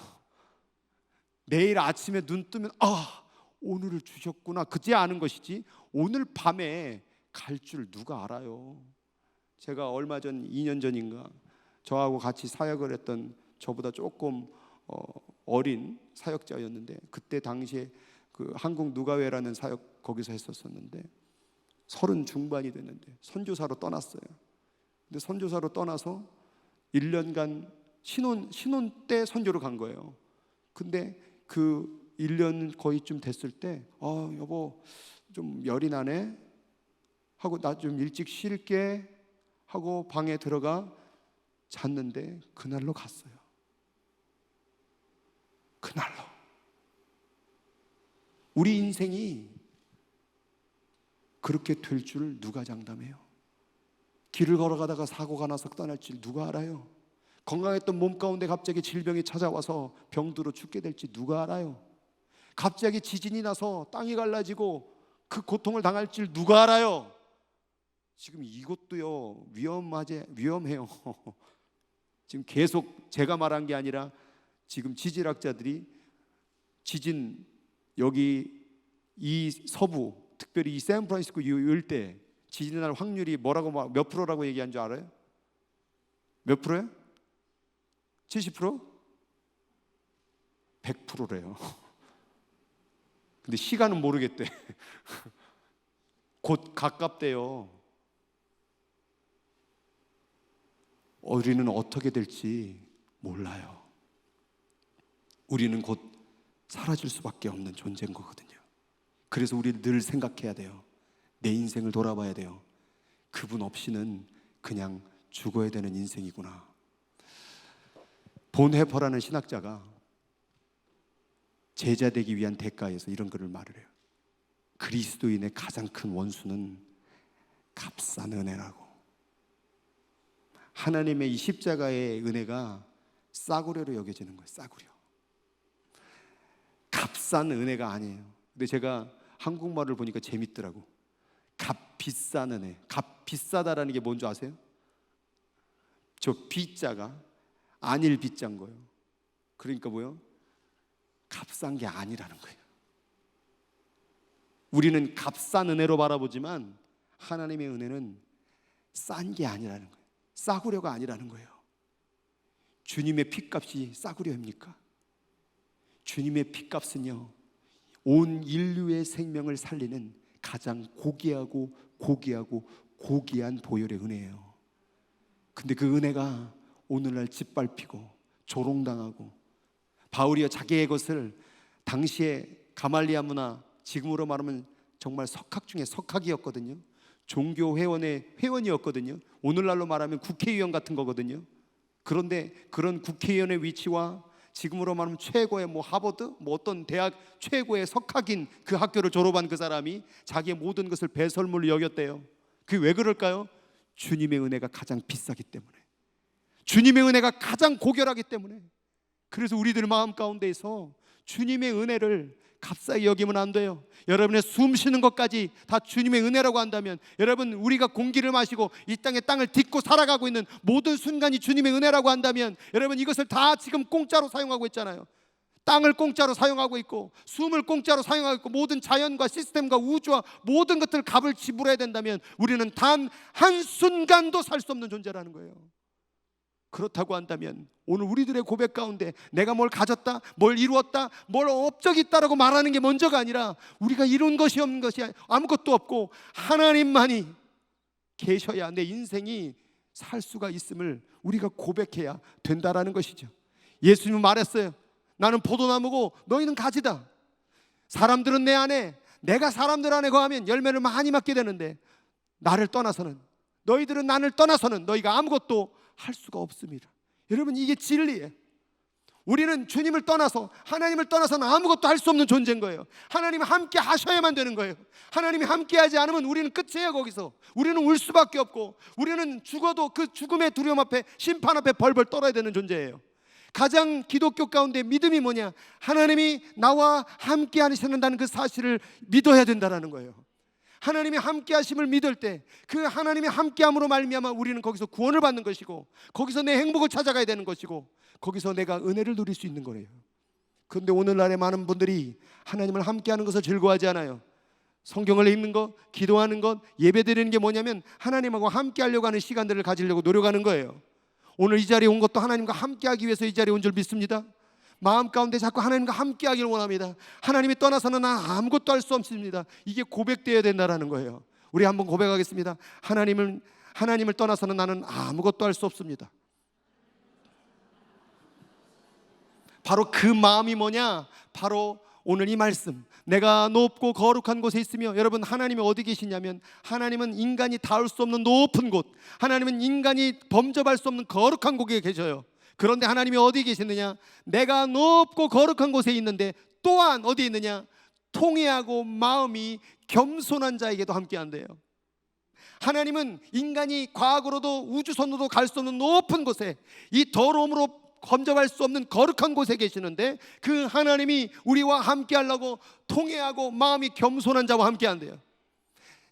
Speaker 1: 내일 아침에 눈 뜨면 오늘을 주셨구나, 그제 아는 것이지 오늘 밤에 갈 줄 누가 알아요. 제가 얼마 전 2년 전인가 저하고 같이 사역을 했던 저보다 조금 어린 사역자였는데, 그때 당시에 그 한국 누가회라는 사역 거기서 했었었는데 30 중반이 됐는데 선교사로 떠났어요. 근데 선교사로 떠나서 1년간 신혼 때 선교를 간 거예요. 근데 그 1년 거의쯤 됐을 때 여보 좀 열이 나네 하고 나 좀 일찍 쉴게 하고 방에 들어가 잤는데 그날로 갔어요. 그날로. 우리 인생이 그렇게 될 줄 누가 장담해요? 길을 걸어가다가 사고가 나서 떠날 줄 누가 알아요? 건강했던 몸 가운데 갑자기 질병이 찾아와서 병들어 죽게 될지 누가 알아요? 갑자기 지진이 나서 땅이 갈라지고 그 고통을 당할 줄 누가 알아요? 지금 이것도요 위험해요. 지금 계속 제가 말한 게 아니라 지금 지질학자들이 지진 여기 이 서부 특별히 이 샌프란시스코 일대 지진이 날 확률이 뭐라고 몇 프로라고 얘기한 줄 알아요? 몇 프로예요? 70%? 100%래요. 근데 시간은 모르겠대. 곧 가깝대요. 우리는 어떻게 될지 몰라요. 우리는 곧 사라질 수밖에 없는 존재인 거거든요. 그래서 우리는 늘 생각해야 돼요. 내 인생을 돌아봐야 돼요. 그분 없이는 그냥 죽어야 되는 인생이구나. 본 해퍼라는 신학자가 제자 되기 위한 대가에서 이런 글을 말을 해요. 그리스도인의 가장 큰 원수는 값싼 은혜라고. 하나님의 이 십자가의 은혜가 싸구려로 여겨지는 거예요. 싸구려. 값싼 은혜가 아니에요. 근데 제가 한국말을 보니까 재밌더라고. 값비싼 은혜. 값비싸다라는 게 뭔지 아세요? 저 비자가 안일 비자인 거예요. 그러니까 뭐요? 값싼 게 아니라는 거예요. 우리는 값싼 은혜로 바라보지만 하나님의 은혜는 싼 게 아니라는 거예요. 싸구려가 아니라는 거예요. 주님의 피값이 싸구려입니까? 주님의 피값은요, 온 인류의 생명을 살리는 가장 고귀하고 고귀한 보혈의 은혜예요. 근데 그 은혜가 오늘날 짓밟히고 조롱당하고, 바울이여 자기의 것을 당시에 가말리아 문화, 지금으로 말하면 정말 석학 중에 석학이었거든요. 종교 회원의 회원이었거든요. 오늘날로 말하면 국회의원 같은 거거든요. 그런데 그런 국회의원의 위치와 지금으로 말하면 최고의 하버드 어떤 대학 최고의 석학인 그 학교를 졸업한 그 사람이 자기의 모든 것을 배설물로 여겼대요. 그게 왜 그럴까요? 주님의 은혜가 가장 비싸기 때문에, 주님의 은혜가 가장 고결하기 때문에. 그래서 우리들 마음 가운데에서 주님의 은혜를 값싸게 여기면 안 돼요. 여러분의 숨 쉬는 것까지 다 주님의 은혜라고 한다면, 여러분 우리가 공기를 마시고 이 땅을 딛고 살아가고 있는 모든 순간이 주님의 은혜라고 한다면, 여러분 이것을 다 지금 공짜로 사용하고 있잖아요. 땅을 공짜로 사용하고 있고 숨을 공짜로 사용하고 있고 모든 자연과 시스템과 우주와 모든 것들 값을 지불해야 된다면 우리는 단 한순간도 살 수 없는 존재라는 거예요. 그렇다고 한다면 오늘 우리들의 고백 가운데 내가 뭘 가졌다, 뭘 이루었다, 뭘 업적이 있다라고 말하는 게 먼저가 아니라, 우리가 이룬 것이 없는 것이 아무것도 없고 하나님만이 계셔야 내 인생이 살 수가 있음을 우리가 고백해야 된다라는 것이죠. 예수님은 말했어요. 나는 포도나무고 너희는 가지다. 사람들은 내 안에, 내가 사람들 안에 거하면 열매를 많이 맺게 되는데 나를 떠나서는, 너희들은 나를 떠나서는 너희가 아무것도 할 수가 없습니다. 여러분 이게 진리예요. 우리는 주님을 떠나서, 하나님을 떠나서는 아무것도 할 수 없는 존재인 거예요. 하나님이 함께 하셔야만 되는 거예요. 하나님이 함께 하지 않으면 우리는 끝이에요. 거기서 우리는 울 수밖에 없고, 우리는 죽어도 그 죽음의 두려움 앞에, 심판 앞에 벌벌 떨어야 되는 존재예요. 가장 기독교 가운데 믿음이 뭐냐? 하나님이 나와 함께 하시는다는 그 사실을 믿어야 된다는 거예요. 하나님이 함께 하심을 믿을 때 그 하나님이 함께함으로 말미암아 우리는 거기서 구원을 받는 것이고, 거기서 내 행복을 찾아가야 되는 것이고, 거기서 내가 은혜를 누릴 수 있는 거예요. 그런데 오늘날의 많은 분들이 하나님을 함께하는 것을 즐거워하지 않아요. 성경을 읽는 것, 기도하는 것, 예배드리는 게 뭐냐면 하나님하고 함께하려고 하는 시간들을 가지려고 노력하는 거예요. 오늘 이 자리에 온 것도 하나님과 함께하기 위해서 이 자리에 온 줄 믿습니다. 마음 가운데 자꾸 하나님과 함께하기를 원합니다. 하나님이 떠나서는 난 아무것도 할 수 없습니다. 이게 고백되어야 된다는 거예요. 우리 한번 고백하겠습니다. 하나님을 떠나서는 나는 아무것도 할 수 없습니다. 바로 그 마음이 뭐냐? 바로 오늘 이 말씀, 내가 높고 거룩한 곳에 있으며, 여러분 하나님이 어디 계시냐면, 하나님은 인간이 닿을 수 없는 높은 곳, 하나님은 인간이 범접할 수 없는 거룩한 곳에 계셔요. 그런데 하나님이 어디 계시느냐? 내가 높고 거룩한 곳에 있는데 또한 어디 있느냐? 통회하고 마음이 겸손한 자에게도 함께한대요. 하나님은 인간이 과거로도 우주선으로도 갈 수 없는 높은 곳에, 이 더러움으로 범접할 수 없는 거룩한 곳에 계시는데, 그 하나님이 우리와 함께하려고 통회하고 마음이 겸손한 자와 함께한대요.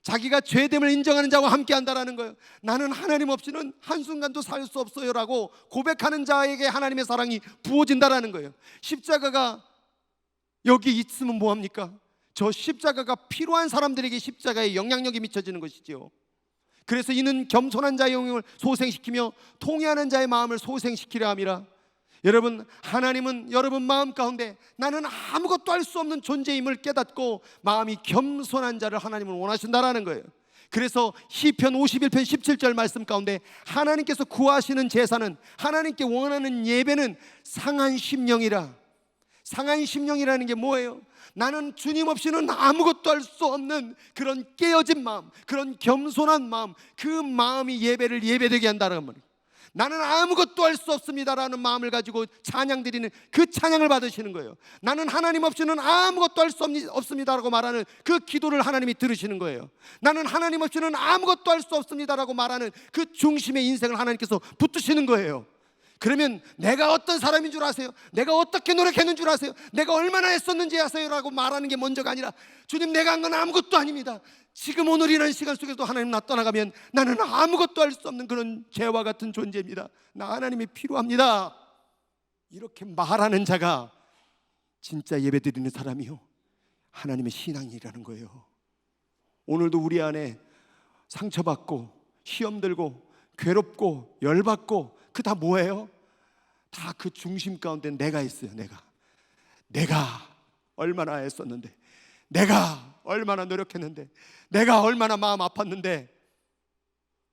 Speaker 1: 자기가 죄됨을 인정하는 자와 함께한다라는 거예요. 나는 하나님 없이는 한순간도 살 수 없어요 라고 고백하는 자에게 하나님의 사랑이 부어진다라는 거예요. 십자가가 여기 있으면 뭐합니까? 저 십자가가 필요한 사람들에게 십자가의 영향력이 미쳐지는 것이지요. 그래서 이는 겸손한 자의 영역을 소생시키며 통회하는 자의 마음을 소생시키려 함이라. 여러분, 하나님은 여러분 마음 가운데 나는 아무것도 할 수 없는 존재임을 깨닫고 마음이 겸손한 자를 하나님은 원하신다라는 거예요. 그래서 시편 51편 17절 말씀 가운데 하나님께서 구하시는 제사는, 하나님께 원하는 예배는 상한 심령이라. 상한 심령이라는 게 뭐예요? 나는 주님 없이는 아무것도 할 수 없는 그런 깨어진 마음, 그런 겸손한 마음, 그 마음이 예배를 예배되게 한다는 말이에요. 나는 아무것도 할 수 없습니다라는 마음을 가지고 찬양 드리는 그 찬양을 받으시는 거예요. 나는 하나님 없이는 아무것도 할 수 없습니다라고 말하는 그 기도를 하나님이 들으시는 거예요. 나는 하나님 없이는 아무것도 할 수 없습니다라고 말하는 그 중심의 인생을 하나님께서 붙드시는 거예요. 그러면 내가 어떤 사람인 줄 아세요? 내가 어떻게 노력했는 줄 아세요? 내가 얼마나 했었는지 아세요? 라고 말하는 게 먼저가 아니라, 주님 내가 한 건 아무것도 아닙니다. 지금 오늘이라는 시간 속에서도 하나님 나 떠나가면 나는 아무것도 할 수 없는 그런 죄와 같은 존재입니다. 나 하나님이 필요합니다. 이렇게 말하는 자가 진짜 예배드리는 사람이요, 하나님의 신앙이라는 거예요. 오늘도 우리 안에 상처받고 시험 들고 괴롭고 열받고 그 다 뭐예요? 다 그 중심 가운데 내가 있어요. 내가 얼마나 했었는데, 내가 얼마나 노력했는데, 내가 얼마나 마음 아팠는데,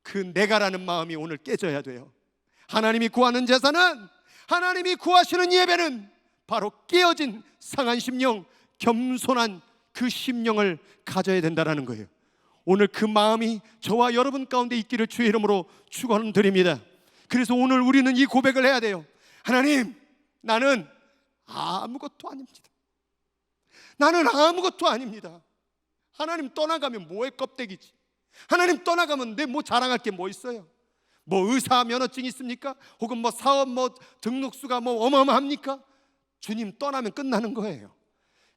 Speaker 1: 그 내가라는 마음이 오늘 깨져야 돼요. 하나님이 구하는 제사는, 하나님이 구하시는 예배는 바로 깨어진 상한 심령, 겸손한 그 심령을 가져야 된다는 거예요. 오늘 그 마음이 저와 여러분 가운데 있기를 주의 이름으로 축원드립니다. 그래서 오늘 우리는 이 고백을 해야 돼요. 하나님, 나는 아무것도 아닙니다. 나는 아무것도 아닙니다. 하나님 떠나가면 뭐의 껍데기지? 하나님 떠나가면 내 뭐 자랑할 게 뭐 있어요? 뭐 의사 면허증 있습니까? 혹은 뭐 사업 뭐 등록수가 뭐 어마어마합니까? 주님 떠나면 끝나는 거예요.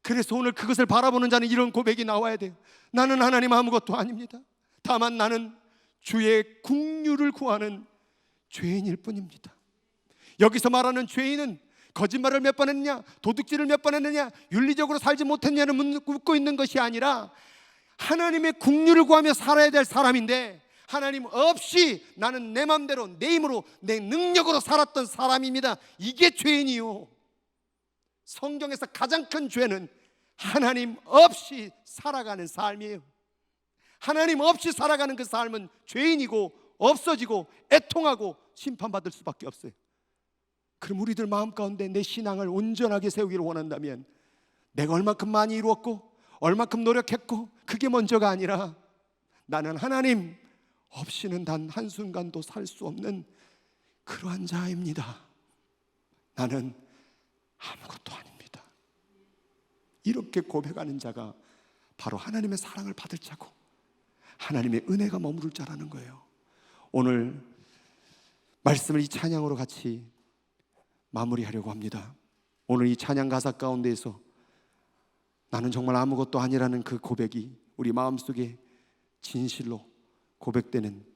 Speaker 1: 그래서 오늘 그것을 바라보는 자는 이런 고백이 나와야 돼요. 나는 하나님 아무것도 아닙니다. 다만 나는 주의 긍휼을 구하는 죄인일 뿐입니다. 여기서 말하는 죄인은 거짓말을 몇 번 했느냐, 도둑질을 몇 번 했느냐, 윤리적으로 살지 못했느냐를 묻고 있는 것이 아니라 하나님의 긍휼을 구하며 살아야 될 사람인데, 하나님 없이 나는 내 맘대로 내 힘으로 내 능력으로 살았던 사람입니다. 이게 죄인이요. 성경에서 가장 큰 죄는 하나님 없이 살아가는 삶이에요. 하나님 없이 살아가는 그 삶은 죄인이고 없어지고 애통하고 심판받을 수밖에 없어요. 그럼 우리들 마음 가운데 내 신앙을 온전하게 세우기를 원한다면, 내가 얼마큼 많이 이루었고 얼마큼 노력했고 그게 먼저가 아니라, 나는 하나님 없이는 단 한순간도 살 수 없는 그러한 자입니다. 나는 아무것도 아닙니다. 이렇게 고백하는 자가 바로 하나님의 사랑을 받을 자고 하나님의 은혜가 머무를 자라는 거예요. 오늘 말씀을 이 찬양으로 같이 마무리하려고 합니다. 오늘 이 찬양 가사 가운데에서 나는 정말 아무것도 아니라는 그 고백이 우리 마음속에 진실로 고백되는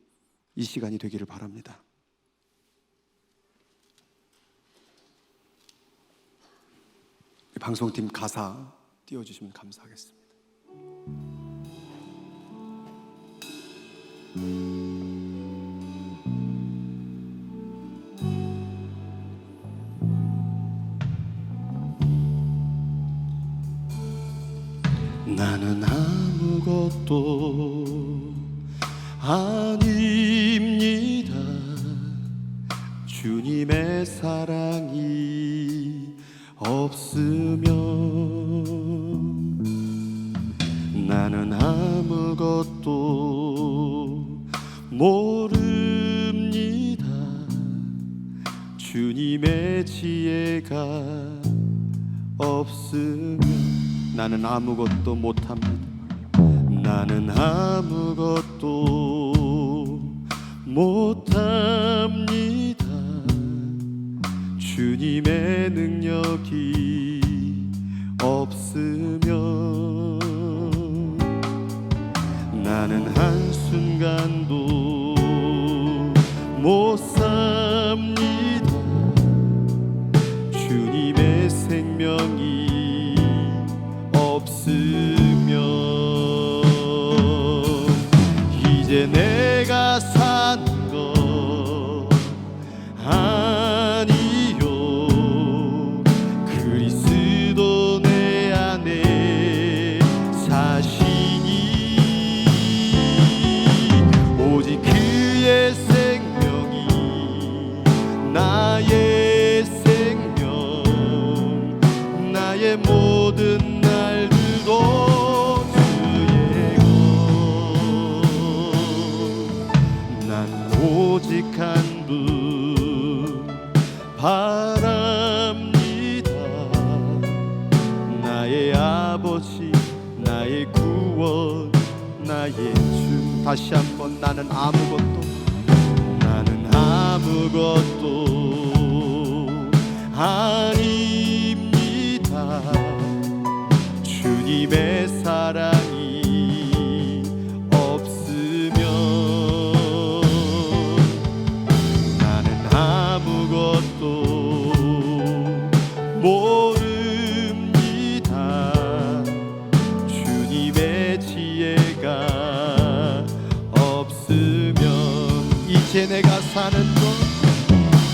Speaker 1: 이 시간이 되기를 바랍니다. 방송팀 가사 띄워주시면 감사하겠습니다. 나는 아무것도 아닙니다. 주님의 사랑이 없으면 나는 아무것도 모릅니다. 주님의 지혜가 없으면 나는 아무것도 못합니다. 나는 아무것도 못합니다. 주님의 능력이 없으면 나는 한순간도 못 삽니다. 주님의 생명이 없으면 이제 내가 사는 것 아니요, 그리스도 내 안에 사시니 오직 그의 생명이 나의 생명, 나의 모든 날들도 주의 것. 난 오직 한 분 바랍니다. 나의 아버지, 나의 구원, 나의 주. 다시 한번 나는 아무것도 아닙니다. 주님의 사랑이 없으면 나는 아무것도 모릅니다. 주님의 지혜가 없으면 이제 내가 사는 것,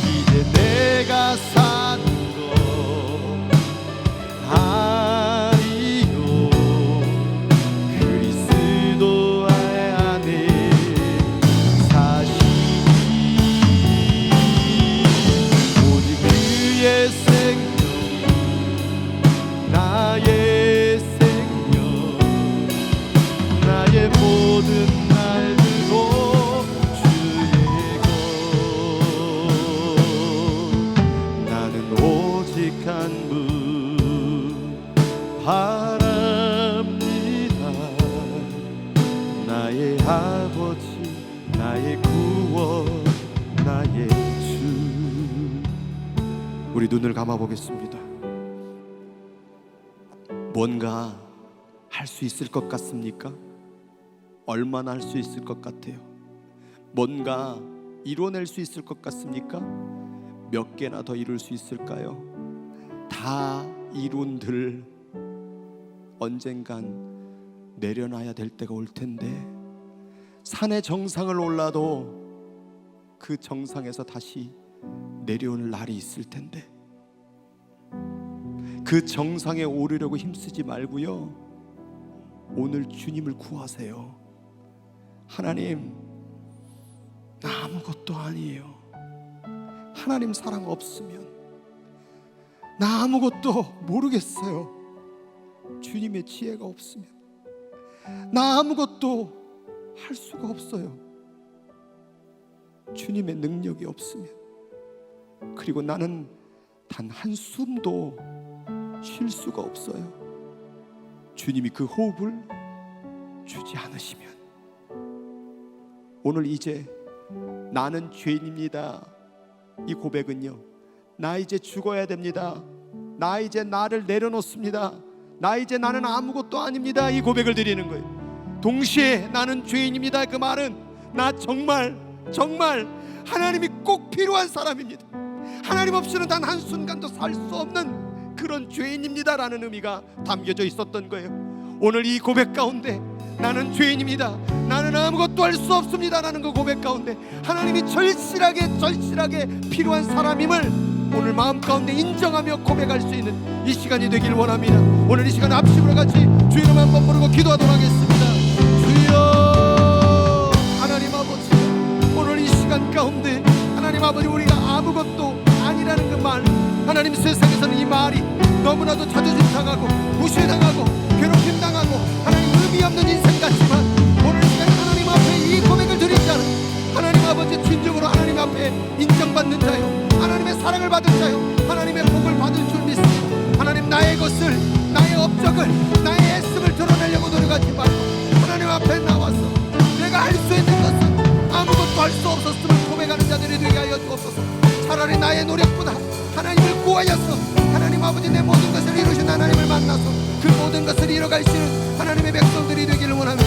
Speaker 1: 이제 내가 사는 것 아니요, 그리스도 안에 사시니 오직 그의 생명이 나의 생명, 나의 모든 날들도 한 분 바랍니다. 나의 아버지, 나의 구원, 나의 주. 우리 눈을 감아 보겠습니다. 뭔가 할 수 있을 것 같습니까? 얼마나 할 수 있을 것 같아요? 뭔가 이뤄낼 수 있을 것 같습니까? 몇 개나 더 이룰 수 있을까요? 다 이룬들 언젠간 내려놔야 될 때가 올 텐데, 산의 정상을 올라도 그 정상에서 다시 내려오는 날이 있을 텐데, 그 정상에 오르려고 힘쓰지 말고요, 오늘 주님을 구하세요. 하나님, 나 아무것도 아니에요. 하나님 사랑 없으면 나 아무것도 모르겠어요. 주님의 지혜가 없으면 나 아무것도 할 수가 없어요. 주님의 능력이 없으면, 그리고 나는 단 한숨도 쉴 수가 없어요. 주님이 그 호흡을 주지 않으시면, 오늘 이제 나는 죄인입니다, 이 고백은요, 나 이제 죽어야 됩니다, 나 이제 나를 내려놓습니다, 나 이제 나는 아무것도 아닙니다, 이 고백을 드리는 거예요. 동시에 나는 죄인입니다, 그 말은 나 정말 하나님이 꼭 필요한 사람입니다, 하나님 없이는 단 한순간도 살 수 없는 그런 죄인입니다 라는 의미가 담겨져 있었던 거예요. 오늘 이 고백 가운데 나는 죄인입니다, 나는 아무것도 할 수 없습니다 라는 그 고백 가운데 하나님이 절실하게 필요한 사람임을 오늘 마음 가운데 인정하며 고백할 수 있는 이 시간이 되길 원합니다. 오늘 이 시간 합심으로 같이 주 이름 한번 부르고 기도하도록 하겠습니다. 주여, 하나님 아버지, 오늘 이 시간 가운데 하나님 아버지, 우리가 아무것도 아니라는 그 말, 하나님 세상에서는 이 말이 너무나도 자존심 상하고 무시당하고 괴롭힘 당하고 하나님 의미 없는 인생 같지만, 오늘 이 시간 하나님 앞에 이 고백을 드린 자는 하나님 아버지 진정으로 하나님 앞에 인정받는 자요, 하나님의 사랑을 받은 자요, 하나님의 복을 받을 줄 믿습니다. 하나님, 나의 것을, 나의 업적을, 나의 애씀을 드러내려고 노력하지 말고 하나님 앞에 나와서 내가 할 수 있는 것은 아무것도 할 수 없었음을 고백하는 자들이 되게 하여 주옵소서. 차라리 나의 노력보다 하나님을 구하여서 하나님 아버지 내 모든 것을 이루신 하나님을 만나서 그 모든 것을 이뤄갈 수 있는 하나님의 백성들이 되기를 원하며,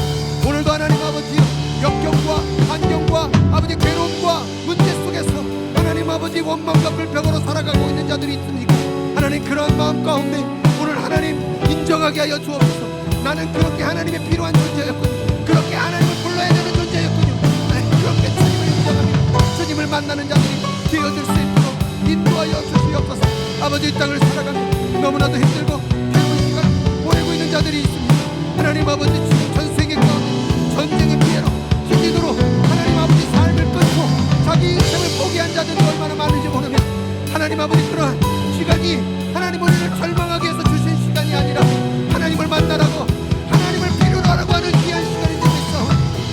Speaker 1: 오늘도 하나님 아버지요, 역경과 환경과 아버지 괴로움과 문제 속에서 하나님 아버지 원망과 불평으로 살아가고 있는 자들이 있으니까 하나님, 그런 마음 가운데 오늘 하나님 인정하게 하여 주옵소서. 나는 그렇게 하나님의 필요한 존재였군요. 그렇게 하나님을 불러야 되는 존재였군요. 하나님, 그렇게 주님을 인정하며 주님을 만나는 자들이 되어질 수 있도록 인도하여 주시옵소서. 아버지, 이 땅을 살아가며 너무나도 힘들고 괴로운 시간을 보내고 있는 자들이 있습니다. 하나님 아버지, 지금 전 세계 가운데 전쟁의 피해로 힘들도록 하나님 아버지 삶을 끊고 자기 인생을 포기한 자들이 얼마나 많은지 모르며, 하나님 아버지, 그러한 시간이 하나님 우리를 절망하게 해서 주신 시간이 아니라 하나님을 만나라고, 하나님을 필요로 하라고 하는 귀한 시간이 되고 있어.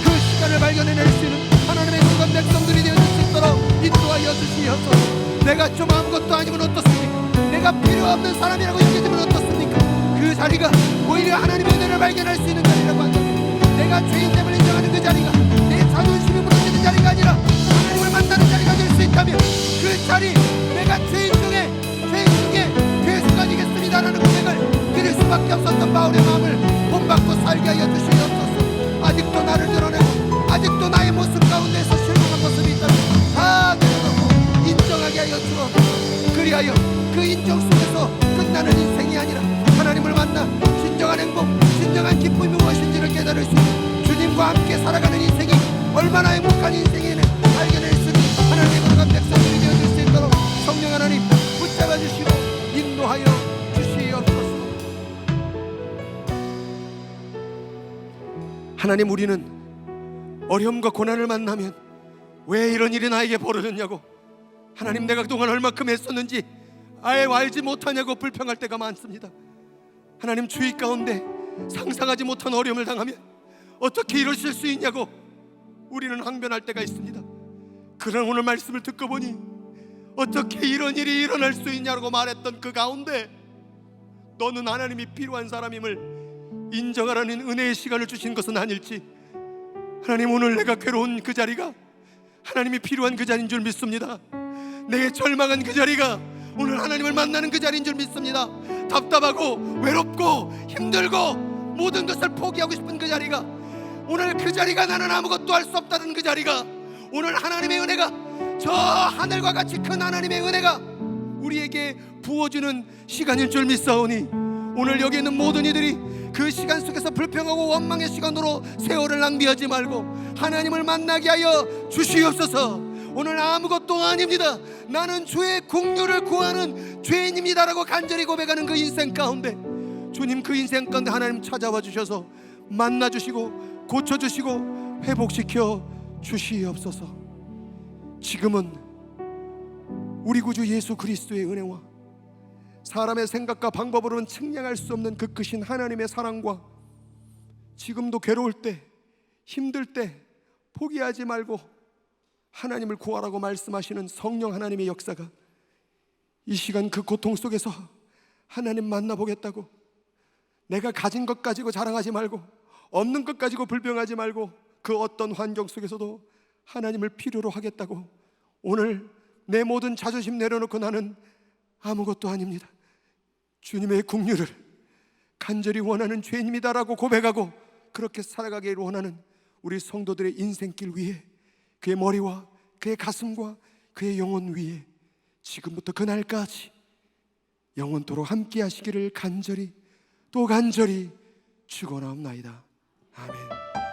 Speaker 1: 그 시간을 발견해낼 수 있는 하나님의 영광 백성들이 되어질 수 있도록 인도하여 주시옵소서. 내가 좀 아무것도 아니면 어떻습니까? 내가 필요 없는 사람이라고 여겨지면 어떻습니까? 그 자리가 오히려 하나님의 은혜를 발견할 수 있는 자리라고 한다면, 내가 죄인됨을 인정하는 그 자리가 내 자존심이 무너지는 자리가 아니라 하나님을 만나는 자리가 될 수 있다면, 그 자리, 내가 죄인 중에 죄수가 되겠습니다라는 고백을 드릴 수밖에 없었던 바울의 마음을 본받고 살게 하여 주시옵소서. 아직도 나를 드러내고 아직도 나의 모습 가운데서 실망한 모습이 있다면 다 내려놓고 인정하게 하여 주옵소서. 그리하여 그 인정 속에서 끝나는 인생이 아니라 하나님을 만나 진정한 행복, 진정한 기쁨이 무엇인지를 깨달을 수 있는 주님과 함께 살아가는 인생이 얼마나 행복한 인생인지 발견할 수 있는 하나님의 거룩한 백성들이 되어줄 수 있도록 성령 하나님 붙잡아 주시고 인도하여 주시옵소서. 하나님, 우리는 어려움과 고난을 만나면 왜 이런 일이 나에게 벌어졌냐고, 하나님 내가 그동안 얼마큼 했었는지 아예 알지 못하냐고 불평할 때가 많습니다. 하나님, 주의 가운데 상상하지 못한 어려움을 당하면 어떻게 이러실 수 있냐고 우리는 항변할 때가 있습니다. 그런 오늘 말씀을 듣고 보니 어떻게 이런 일이 일어날 수 있냐고 말했던 그 가운데 너는 하나님이 필요한 사람임을 인정하라는 은혜의 시간을 주신 것은 아닐지, 하나님, 오늘 내가 괴로운 그 자리가 하나님이 필요한 그 자리인 줄 믿습니다. 내게 절망한 그 자리가 오늘 하나님을 만나는 그 자리인 줄 믿습니다. 답답하고 외롭고 힘들고 모든 것을 포기하고 싶은 그 자리가, 오늘 그 자리가 나는 아무것도 할 수 없다는 그 자리가, 오늘 하나님의 은혜가, 저 하늘과 같이 큰 하나님의 은혜가 우리에게 부어주는 시간일 줄 믿사오니, 오늘 여기 있는 모든 이들이 그 시간 속에서 불평하고 원망의 시간으로 세월을 낭비하지 말고 하나님을 만나게 하여 주시옵소서. 오늘 아무것도 아닙니다, 나는 주의 긍휼을 구하는 죄인입니다라고 간절히 고백하는 그 인생 가운데 주님, 그 인생 가운데 하나님 찾아와 주셔서 만나주시고 고쳐주시고 회복시켜 주시옵소서. 지금은 우리 구주 예수 그리스도의 은혜와 사람의 생각과 방법으로는 측량할 수 없는 그 크신 하나님의 사랑과, 지금도 괴로울 때, 힘들 때 포기하지 말고 하나님을 구하라고 말씀하시는 성령 하나님의 역사가 이 시간 그 고통 속에서 하나님 만나보겠다고, 내가 가진 것 가지고 자랑하지 말고 없는 것 가지고 불평하지 말고 그 어떤 환경 속에서도 하나님을 필요로 하겠다고, 오늘 내 모든 자존심 내려놓고 나는 아무것도 아닙니다, 주님의 긍휼을 간절히 원하는 죄인입니다라고 고백하고 그렇게 살아가기를 원하는 우리 성도들의 인생길 위에, 그의 머리와 그의 가슴과 그의 영혼 위에 지금부터 그날까지 영원토록 함께 하시기를 간절히 또 간절히 축원하옵나이다. 아멘.